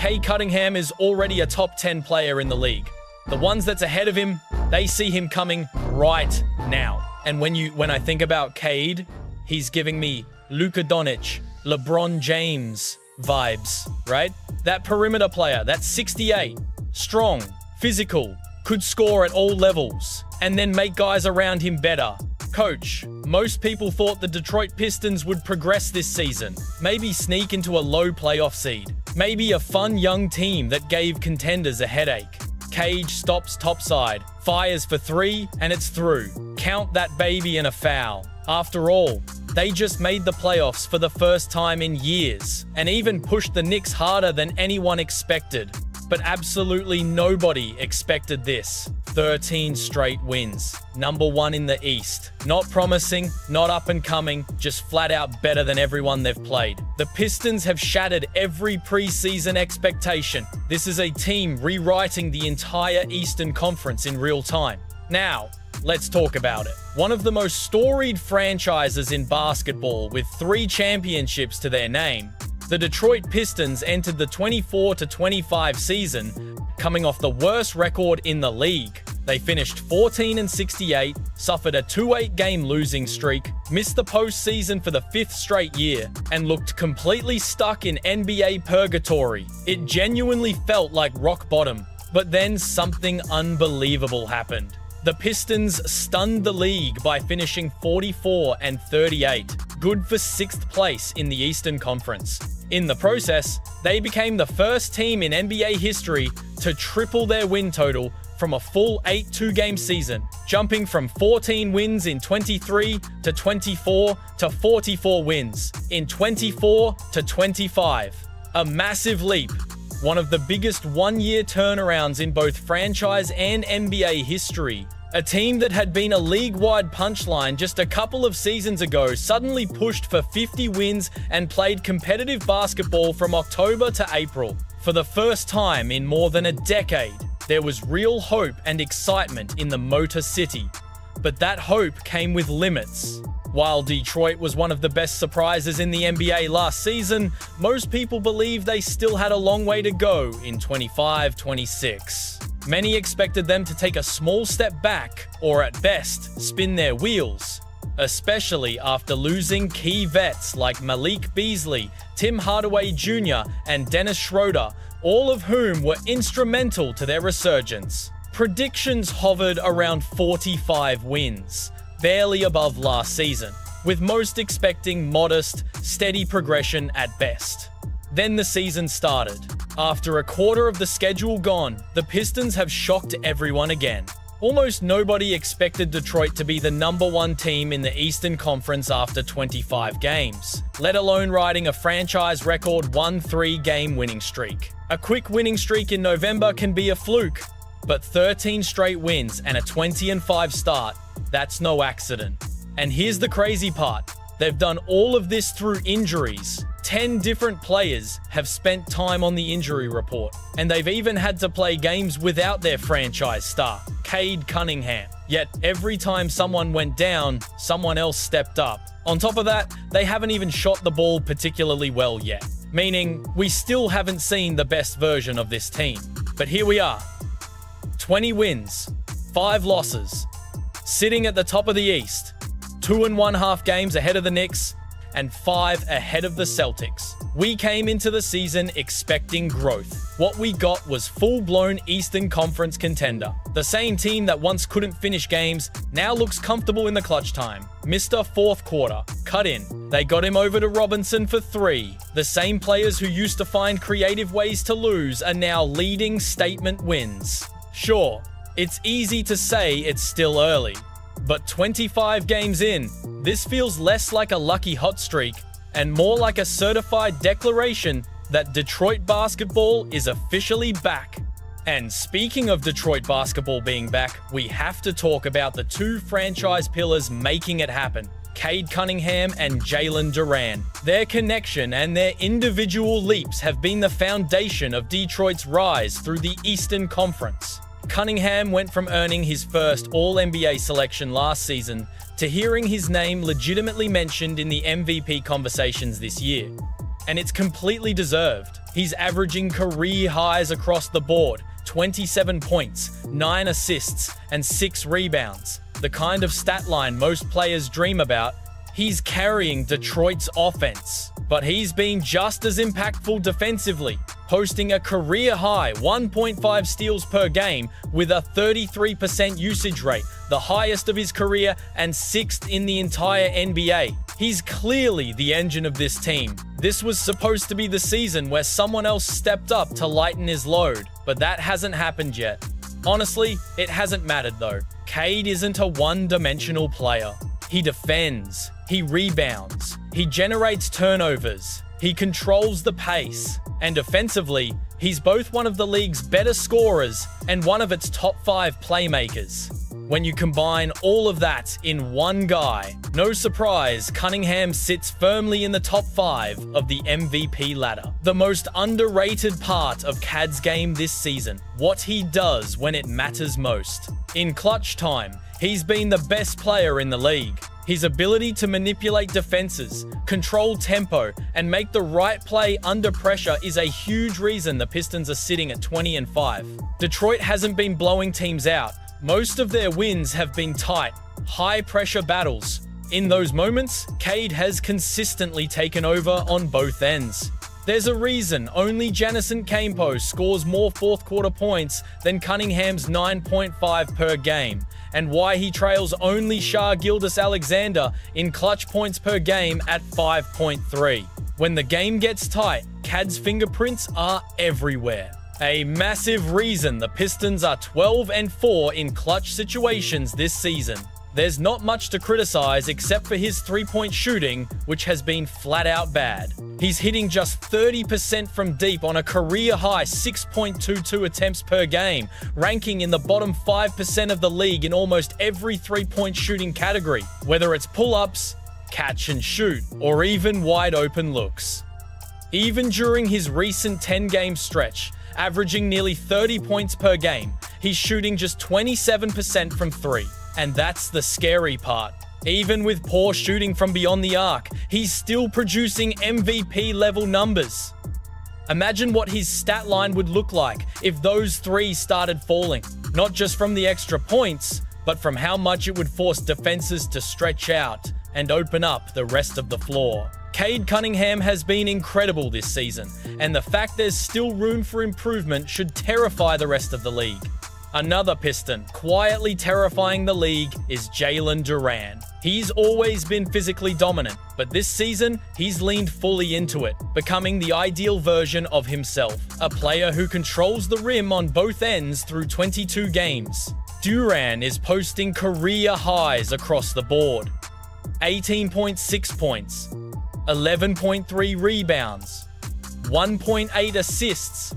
Cade Cunningham is already a top 10 player in the league. The ones that's ahead of him, they see him coming right now. And when I think about Cade, he's giving me Luka Doncic, LeBron James vibes, right? That perimeter player, that's 68, strong, physical, could score at all levels, and then make guys around him better. Coach, most people thought the Detroit Pistons would progress this season, maybe sneak into a low playoff seed, maybe a fun young team that gave contenders a headache. Cade stops topside, fires for three, and it's through. Count that baby in a foul. After all, they just made the playoffs for the first time in years, and even pushed the Knicks harder than anyone expected. But absolutely nobody expected this. 13 straight wins. Number one in the East. Not promising, not up and coming, just flat out better than everyone they've played. The Pistons have shattered every preseason expectation. This is a team rewriting the entire Eastern Conference in real time. Now, let's talk about it. One of the most storied franchises in basketball with 3 championships to their name, the Detroit Pistons entered the 24-25 season coming off the worst record in the league. They finished 14-68, suffered a 2-8 game losing streak, missed the postseason for the 5th straight year, and looked completely stuck in NBA purgatory. It genuinely felt like rock bottom, but then something unbelievable happened. The Pistons stunned the league by finishing 44-38, good for 6th place in the Eastern Conference. In the process, they became the first team in NBA history to triple their win total from a full 8 game season, jumping from 14 wins in 23 to 24 to 44 wins in 24 to 25. A massive leap. One of the biggest one-year turnarounds in both franchise and NBA history. A team that had been a league-wide punchline just a couple of seasons ago suddenly pushed for 50 wins and played competitive basketball from October to April. For the first time in more than a decade, there was real hope and excitement in the Motor City. But that hope came with limits. While Detroit was one of the best surprises in the NBA last season, most people believe they still had a long way to go in 25-26. Many expected them to take a small step back, or at best, spin their wheels, especially after losing key vets like Malik Beasley, Tim Hardaway Jr., and Dennis Schroeder, all of whom were instrumental to their resurgence. Predictions hovered around 45 wins, barely above last season, with most expecting modest, steady progression at best. Then the season started. After a quarter of the schedule gone, the Pistons have shocked everyone again. Almost nobody expected Detroit to be the number 1 team in the Eastern Conference after 25 games, let alone riding a franchise record 1-3 game winning streak. A quick winning streak in November can be a fluke, but 13 straight wins and a 20-5 start, that's no accident. And here's the crazy part. They've done all of this through injuries. 10 different players have spent time on the injury report, and they've even had to play games without their franchise star, Cade Cunningham. Yet every time someone went down, someone else stepped up. On top of that, they haven't even shot the ball particularly well yet, meaning we still haven't seen the best version of this team. But here we are. 20 wins, 5 losses, sitting at the top of the East, 2 1/2 games ahead of the Knicks, and 5 ahead of the Celtics. We came into the season expecting growth. What we got was full-blown Eastern Conference contender. The same team that once couldn't finish games now looks comfortable in the clutch time. Mr. Fourth Quarter, cut in. They got him over to Robinson for 3. The same players who used to find creative ways to lose are now leading statement wins. Sure, it's easy to say it's still early, but 25 games in, this feels less like a lucky hot streak and more like a certified declaration that Detroit basketball is officially back. And speaking of Detroit basketball being back, we have to talk about the 2 franchise pillars making it happen, Cade Cunningham and Jalen Duren. Their connection and their individual leaps have been the foundation of Detroit's rise through the Eastern Conference. Cunningham went from earning his first All-NBA selection last season to hearing his name legitimately mentioned in the MVP conversations this year. and it's completely deserved. He's averaging career highs across the board: 27 points, 9 assists, and 6 rebounds. The kind of stat line most players dream about. He's carrying Detroit's offense, but he's been just as impactful defensively, posting a career-high 1.5 steals per game with a 33% usage rate, the highest of his career and 6th in the entire NBA. He's clearly the engine of this team. This was supposed to be the season where someone else stepped up to lighten his load, but that hasn't happened yet. Honestly, it hasn't mattered though. Cade isn't a one-dimensional player. He defends, he rebounds, he generates turnovers, he controls the pace, and offensively, he's both one of the league's better scorers and one of its top 5 playmakers. When you combine all of that in one guy, no surprise, Cunningham sits firmly in the top 5 of the MVP ladder. The most underrated part of Cade's game this season, what he does when it matters most. In clutch time, he's been the best player in the league. His ability to manipulate defenses, control tempo, and make the right play under pressure is a huge reason the Pistons are sitting at 20-5. Detroit hasn't been blowing teams out. Most of their wins have been tight, high-pressure battles. In those moments, Cade has consistently taken over on both ends. There's a reason only Janison Campos scores more fourth-quarter points than Cunningham's 9.5 per game, and why he trails only Shai Gilgeous-Alexander in clutch points per game at 5.3. When the game gets tight, Cade's fingerprints are everywhere. A massive reason the Pistons are 12-4 in clutch situations this season. There's not much to criticize except for his three-point shooting, which has been flat-out bad. He's hitting just 30% from deep on a career-high 6.22 attempts per game, ranking in the bottom 5% of the league in almost every three-point shooting category, whether it's pull-ups, catch and shoot, or even wide-open looks. Even during his recent 10-game stretch, averaging nearly 30 points per game, he's shooting just 27% from three. And that's the scary part. Even with poor shooting from beyond the arc, he's still producing MVP-level numbers. Imagine what his stat line would look like if those threes started falling, not just from the extra points, but from how much it would force defenses to stretch out and open up the rest of the floor. Cade Cunningham has been incredible this season, and the fact there's still room for improvement should terrify the rest of the league. Another Piston quietly terrifying the league is Jalen Duren. He's always been physically dominant, but this season, he's leaned fully into it, becoming the ideal version of himself. A player who controls the rim on both ends through 22 games. Duren is posting career highs across the board. 18.6 points, 11.3 rebounds, 1.8 assists,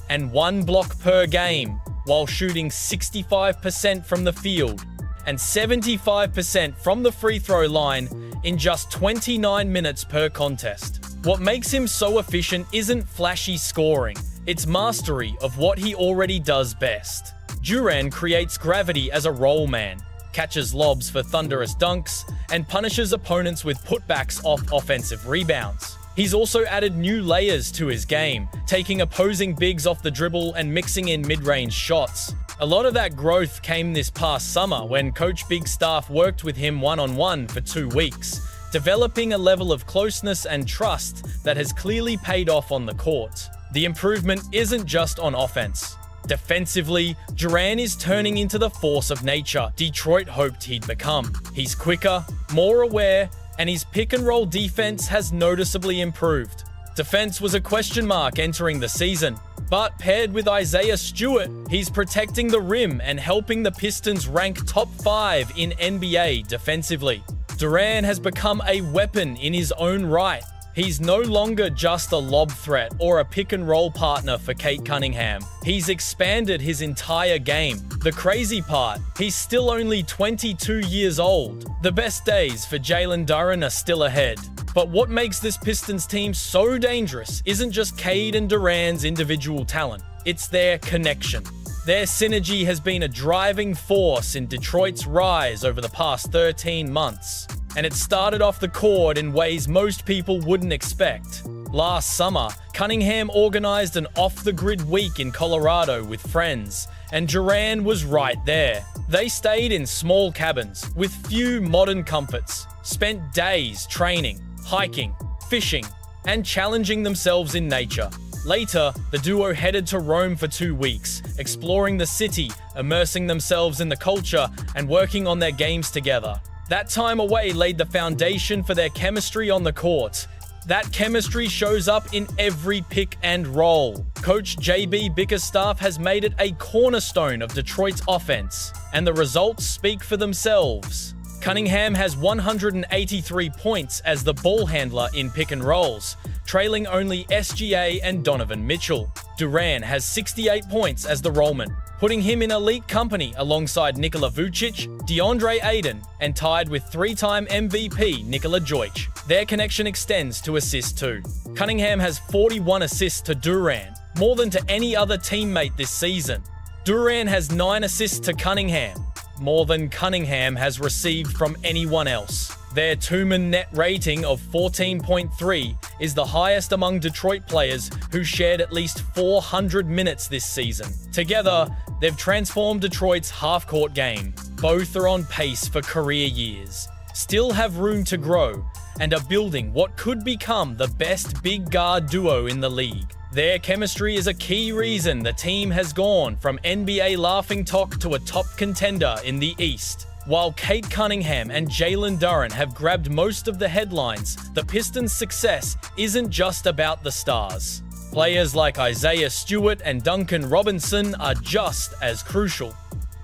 and 1 block per game, while shooting 65% from the field and 75% from the free throw line in just 29 minutes per contest. What makes him so efficient isn't flashy scoring, it's mastery of what he already does best. Duren creates gravity as a roll man, catches lobs for thunderous dunks, and punishes opponents with putbacks off offensive rebounds. He's also added new layers to his game, taking opposing bigs off the dribble and mixing in mid-range shots. A lot of that growth came this past summer when Coach Big's staff worked with him one-on-one for 2 weeks, developing a level of closeness and trust that has clearly paid off on the court. The improvement isn't just on offense. Defensively, Duren is turning into the force of nature Detroit hoped he'd become. He's quicker, more aware, and his pick-and-roll defense has noticeably improved. Defense was a question mark entering the season, but paired with Isaiah Stewart, he's protecting the rim and helping the Pistons rank top 5 in NBA defensively. Duren has become a weapon in his own right. He's no longer just a lob threat or a pick-and-roll partner for Cade Cunningham. He's expanded his entire game. The crazy part, he's still only 22 years old. The best days for Jalen Duren are still ahead. But what makes this Pistons team so dangerous isn't just Cade and Duren's individual talent, it's their connection. Their synergy has been a driving force in Detroit's rise over the past 13 months. And it started off the court in ways most people wouldn't expect. Last summer, Cunningham organized an off-the-grid week in Colorado with friends, and Duren was right there. They stayed in small cabins with few modern comforts, spent days training, hiking, fishing, and challenging themselves in nature. Later, the duo headed to Rome for 2 weeks, exploring the city, immersing themselves in the culture, and working on their games together. That time away laid the foundation for their chemistry on the court. That chemistry shows up in every pick and roll. Coach JB Bickerstaff has made it a cornerstone of Detroit's offense, and the results speak for themselves. Cunningham has 183 points as the ball handler in pick and rolls, trailing only SGA and Donovan Mitchell. Duren has 68 points as the rollman, putting him in elite company alongside Nikola Vucic, DeAndre Ayton, and tied with 3-time MVP Nikola Jokic. Their connection extends to assists too. Cunningham has 41 assists to Duren, more than to any other teammate this season. Duren has 9 assists to Cunningham, more than Cunningham has received from anyone else. Their two-man net rating of 14.3 is the highest among Detroit players who shared at least 400 minutes this season. Together, they've transformed Detroit's half-court game. Both are on pace for career years, still have room to grow, and are building what could become the best big guard duo in the league. Their chemistry is a key reason the team has gone from NBA laughingstock to a top contender in the East. While Cade Cunningham and Jalen Duren have grabbed most of the headlines, the Pistons' success isn't just about the stars. Players like Isaiah Stewart and Duncan Robinson are just as crucial.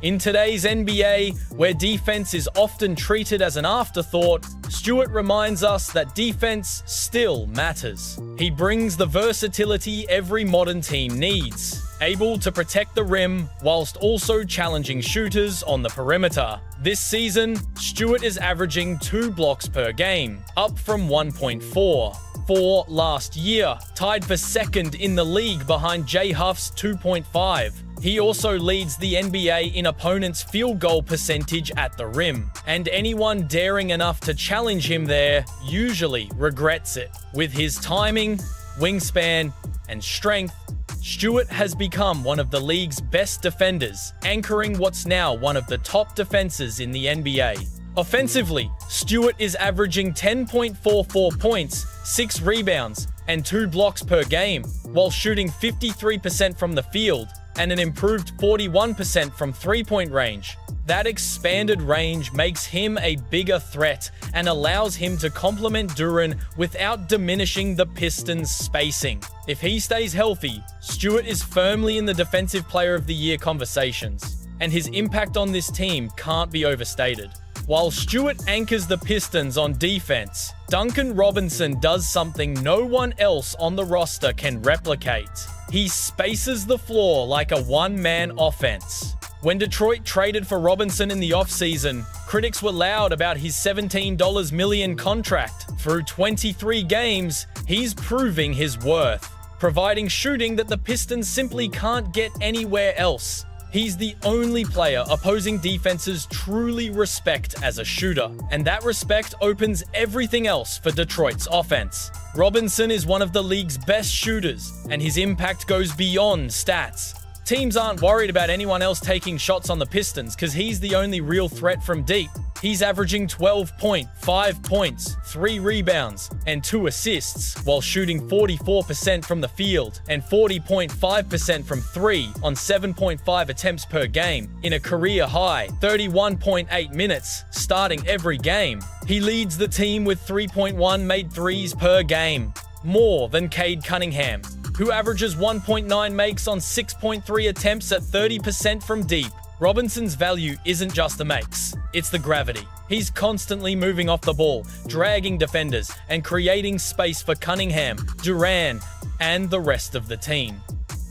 In today's NBA, where defense is often treated as an afterthought, Stewart reminds us that defense still matters. He brings the versatility every modern team needs, able to protect the rim whilst also challenging shooters on the perimeter. This season, Stewart is averaging 2 blocks per game, up from 1.4 last year, tied for second in the league behind Jay Huff's 2.5. He also leads the NBA in opponents' field goal percentage at the rim, and anyone daring enough to challenge him there usually regrets it. With his timing, wingspan, and strength, Stewart has become one of the league's best defenders, anchoring what's now one of the top defenses in the NBA. Offensively, Stewart is averaging 10.44 points, 6 rebounds, and 2 blocks per game, while shooting 53% from the field and an improved 41% from three-point range. That expanded range makes him a bigger threat and allows him to complement Duren without diminishing the Pistons' spacing. If he stays healthy, Stewart is firmly in the Defensive Player of the Year conversations, and his impact on this team can't be overstated. While Stewart anchors the Pistons on defense, Duncan Robinson does something no one else on the roster can replicate. He spaces the floor like a one-man offense. When Detroit traded for Robinson in the offseason, critics were loud about his $17 million contract. Through 23 games, he's proving his worth, providing shooting that the Pistons simply can't get anywhere else. He's the only player opposing defenses truly respect as a shooter, and that respect opens everything else for Detroit's offense. Robinson is one of the league's best shooters, and his impact goes beyond stats. Teams aren't worried about anyone else taking shots on the Pistons because he's the only real threat from deep. He's averaging 12.5 points, 3 rebounds, and 2 assists, while shooting 44% from the field and 40.5% from 3 on 7.5 attempts per game in a career-high 31.8 minutes, starting every game. He leads the team with 3.1 made threes per game, more than Cade Cunningham, who averages 1.9 makes on 6.3 attempts at 30% from deep. Robinson's value isn't just the makes, it's the gravity. He's constantly moving off the ball, dragging defenders, and creating space for Cunningham, Duren, and the rest of the team.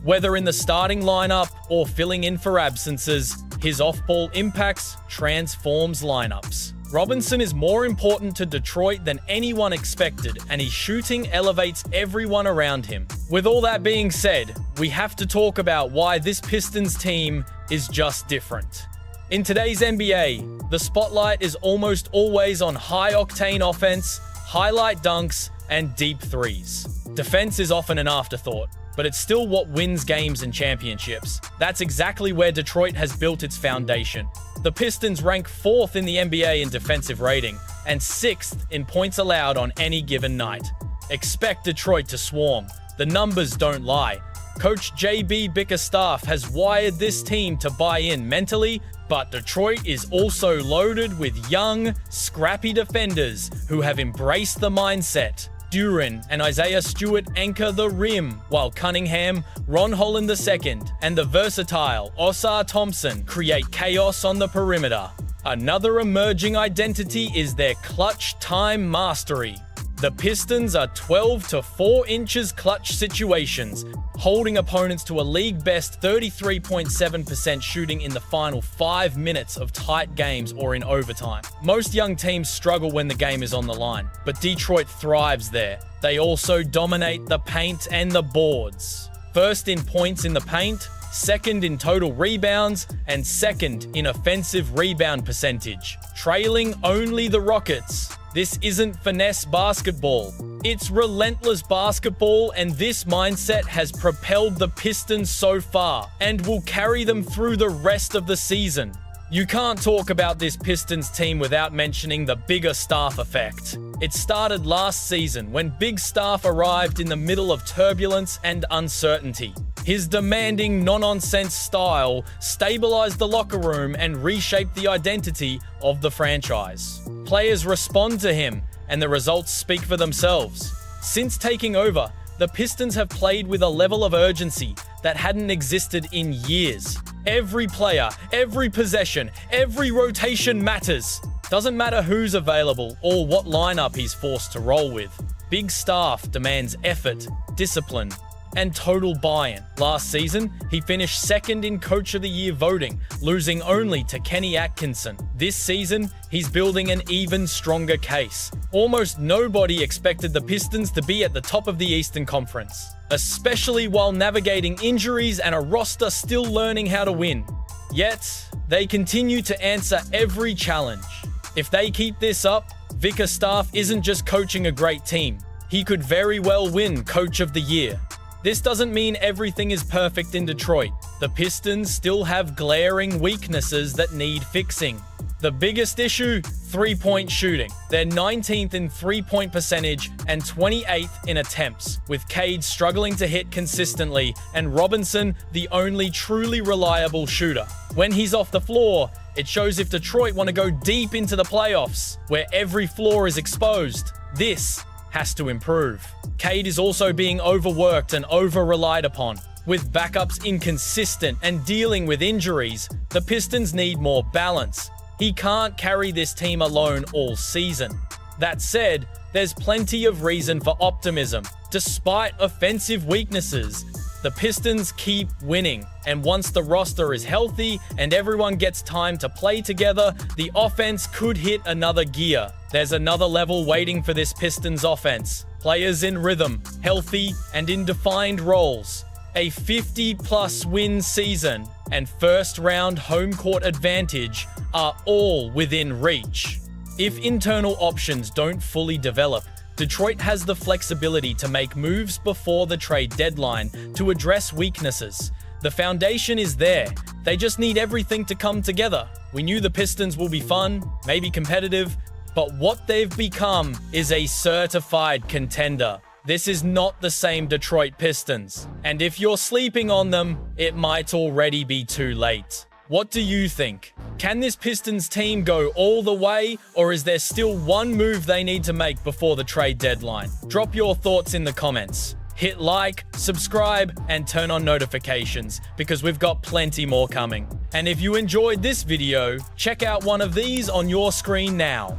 Whether in the starting lineup or filling in for absences, his off-ball impacts transforms lineups. Robinson is more important to Detroit than anyone expected, and his shooting elevates everyone around him. With all that being said, we have to talk about why this Pistons team is just different. In today's NBA, the spotlight is almost always on high-octane offense, highlight dunks, and deep threes. Defense is often an afterthought, but it's still what wins games and championships. That's exactly where Detroit has built its foundation. The Pistons rank 4th in the NBA in defensive rating and 6th in points allowed on any given night. Expect Detroit to swarm. The numbers don't lie. Coach JB Bickerstaff has wired this team to buy in mentally, but Detroit is also loaded with young, scrappy defenders who have embraced the mindset. Duren and Isaiah Stewart anchor the rim, while Cunningham, Ron Holland II, and the versatile Ausar Thompson create chaos on the perimeter. Another emerging identity is their clutch time mastery. The Pistons are 12 to 4 inches clutch situations, holding opponents to a league-best 33.7% shooting in the final 5 minutes of tight games or in overtime. Most young teams struggle when the game is on the line, but Detroit thrives there. They also dominate the paint and the boards. First in points in the paint, second in total rebounds, and second in offensive rebound percentage, trailing only the Rockets. This isn't finesse basketball. It's relentless basketball, and this mindset has propelled the Pistons so far and will carry them through the rest of the season. You can't talk about this Pistons team without mentioning the Bickerstaff effect. It started last season when Big Staff arrived in the middle of turbulence and uncertainty. His demanding, no-nonsense style stabilized the locker room and reshaped the identity of the franchise. Players respond to him, and the results speak for themselves. Since taking over, the Pistons have played with a level of urgency that hadn't existed in years. Every player, every possession, every rotation matters. Doesn't matter who's available or what lineup he's forced to roll with. Big Staff demands effort, discipline, and total buy-in. Last season, he finished second in Coach of the Year voting, losing only to Kenny Atkinson. This season, he's building an even stronger case. Almost nobody expected the Pistons to be at the top of the Eastern Conference, especially while navigating injuries and a roster still learning how to win. Yet, they continue to answer every challenge. If they keep this up, Bickerstaff isn't just coaching a great team. He could very well win Coach of the Year. This doesn't mean everything is perfect in Detroit. The Pistons still have glaring weaknesses that need fixing. The biggest issue? Three-point shooting. They're 19th in three-point percentage and 28th in attempts, with Cade struggling to hit consistently and Robinson the only truly reliable shooter. When he's off the floor, it shows if Detroit want to go deep into the playoffs, where every floor is exposed. This has to improve. Cade is also being overworked and over-relied upon. With backups inconsistent and dealing with injuries, the Pistons need more balance. He can't carry this team alone all season. That said, there's plenty of reason for optimism. Despite offensive weaknesses, the Pistons keep winning, and once the roster is healthy and everyone gets time to play together, the offense could hit another gear. There's another level waiting for this Pistons offense. Players in rhythm, healthy, and in defined roles. A 50-plus win season and first-round home court advantage are all within reach. If internal options don't fully develop, Detroit has the flexibility to make moves before the trade deadline to address weaknesses. The foundation is there. They just need everything to come together. We knew the Pistons will be fun, maybe competitive, but what they've become is a certified contender. This is not the same Detroit Pistons. And if you're sleeping on them, it might already be too late. What do you think? Can this Pistons team go all the way, or is there still one move they need to make before the trade deadline? Drop your thoughts in the comments. Hit like, subscribe, and turn on notifications, because we've got plenty more coming. And if you enjoyed this video, check out one of these on your screen now.